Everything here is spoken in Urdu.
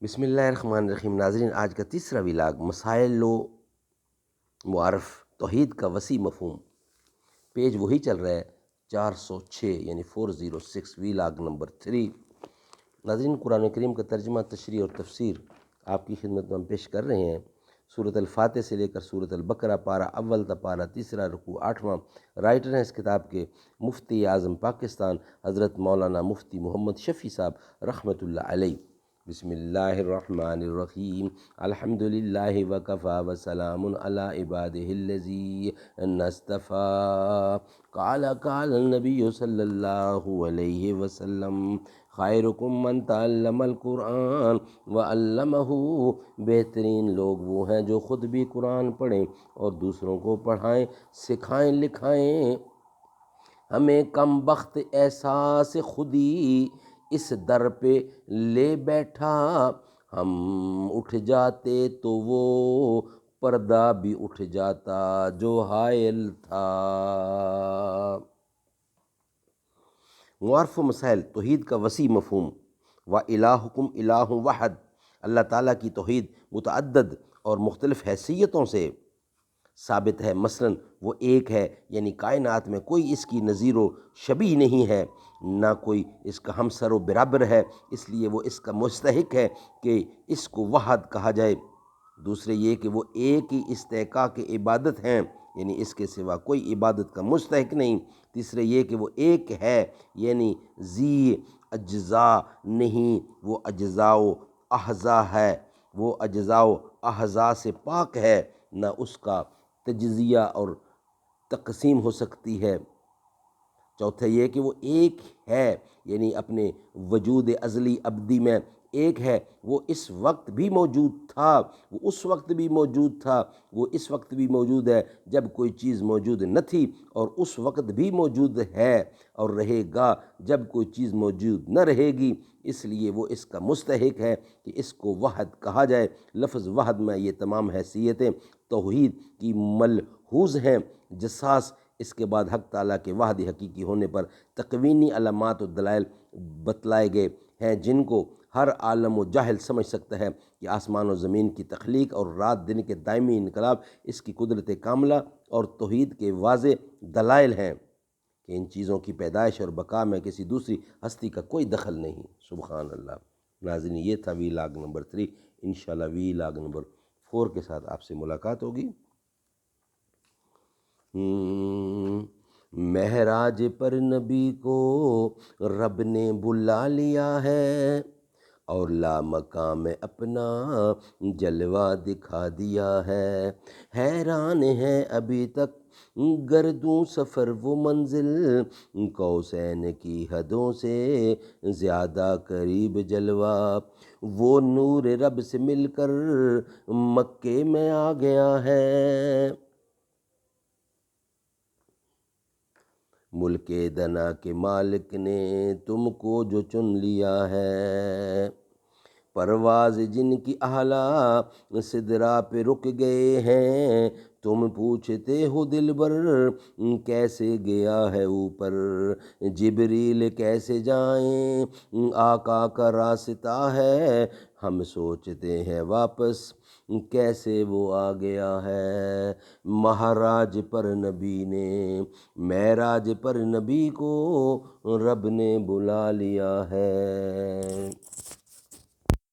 بسم اللہ الرحمن الرحیم۔ ناظرین، آج کا تیسرا ولاگ مسائل و معارف توحید کا وسیع مفہوم، پیج وہی چل رہا ہے 406 یعنی 406، ولاگ نمبر 3۔ ناظرین، قرآن کریم کا ترجمہ، تشریح اور تفسیر آپ کی خدمت میں ہم پیش کر رہے ہیں۔ سورۃ الفاتح سے لے کر سورۃ البقرہ، پارہ اول تا پارہ تیسرا، رکوع 8واں۔ رائٹر ہیں اس کتاب کے مفتی اعظم پاکستان حضرت مولانا مفتی محمد شفیع صاحب رحمۃ اللہ علیہ۔ بسم اللہ الرحمن الرحیم۔ الحمدللہ وکفی وسلام علی عبادہ الذین اصطفی۔ قال النبی صلی اللہ علیہ وسلم، خیرکم من تعلم القرآن وعلمہ۔ بہترین لوگ وہ ہیں جو خود بھی قرآن پڑھیں اور دوسروں کو پڑھائیں، سکھائیں، لکھائیں۔ ہمیں کم بخت احساس خودی اس در پہ لے بیٹھا، ہم اٹھ جاتے تو وہ پردہ بھی اٹھ جاتا جو حائل تھا۔ معارف و مسائل توحید کا وسیع مفہوم۔ وَإِلَٰهُكُمْ إِلَٰهٌ وَاحِدٌ، اللہ تعالیٰ کی توحید متعدد اور مختلف حیثیتوں سے ثابت ہے۔ مثلاً وہ ایک ہے، یعنی کائنات میں کوئی اس کی نظیر و شبیہ نہیں ہے، نہ کوئی اس کا ہمسر و برابر ہے، اس لیے وہ اس کا مستحق ہے کہ اس کو وحد کہا جائے۔ دوسرے یہ کہ وہ ایک ہی استحقاق عبادت ہیں، یعنی اس کے سوا کوئی عبادت کا مستحق نہیں۔ تیسرے یہ کہ وہ ایک ہے، یعنی ذی اجزاء نہیں، وہ اجزاء و احزا ہے، وہ اجزاء و احزا سے پاک ہے، نہ اس کا تجزیہ اور تقسیم ہو سکتی ہے۔ چوتھا یہ کہ وہ ایک ہے، یعنی اپنے وجود ازلی ابدی میں ایک ہے۔ وہ اس وقت بھی موجود تھا، وہ اس وقت بھی موجود تھا، وہ اس وقت بھی موجود ہے جب کوئی چیز موجود نہ تھی، اور اس وقت بھی موجود ہے اور رہے گا جب کوئی چیز موجود نہ رہے گی، اس لیے وہ اس کا مستحق ہے کہ اس کو وحد کہا جائے۔ لفظ وحد میں یہ تمام حیثیتیں توحید کی ملحوظ ہیں۔ جساس اس کے بعد حق تعالیٰ کے وحد حقیقی ہونے پر تقوینی علامات و دلائل بتلائے گئے ہیں، جن کو ہر عالم و جاہل سمجھ سکتا ہے کہ آسمان و زمین کی تخلیق اور رات دن کے دائمی انقلاب اس کی قدرت کاملہ اور توحید کے واضح دلائل ہیں کہ ان چیزوں کی پیدائش اور بقا میں کسی دوسری ہستی کا کوئی دخل نہیں۔ سبحان اللہ۔ ناظرین، یہ تھا ولاگ نمبر 3۔ انشاءاللہ ولاگ نمبر 4 کے ساتھ آپ سے ملاقات ہوگی۔ معراج پر نبی کو رب نے بلا لیا ہے اور لامقام اپنا جلوہ دکھا دیا ہے۔ حیران ہے ابھی تک گردوں سفر وہ منزل، قوسین کی حدوں سے زیادہ قریب جلوہ۔ وہ نور رب سے مل کر مکے میں آ گیا ہے، ملک دنا کے مالک نے تم کو جو چن لیا ہے۔ پرواز جن کی اعلیٰ سدرا پہ رک گئے ہیں، تم پوچھتے ہو دلبر کیسے گیا ہے اوپر۔ جبریل کیسے جائیں، آقا کا راستہ ہے، ہم سوچتے ہیں واپس کیسے وہ آ گیا ہے۔ مہاراج پر نبی نے، معراج پر نبی کو رب نے بلا لیا ہے۔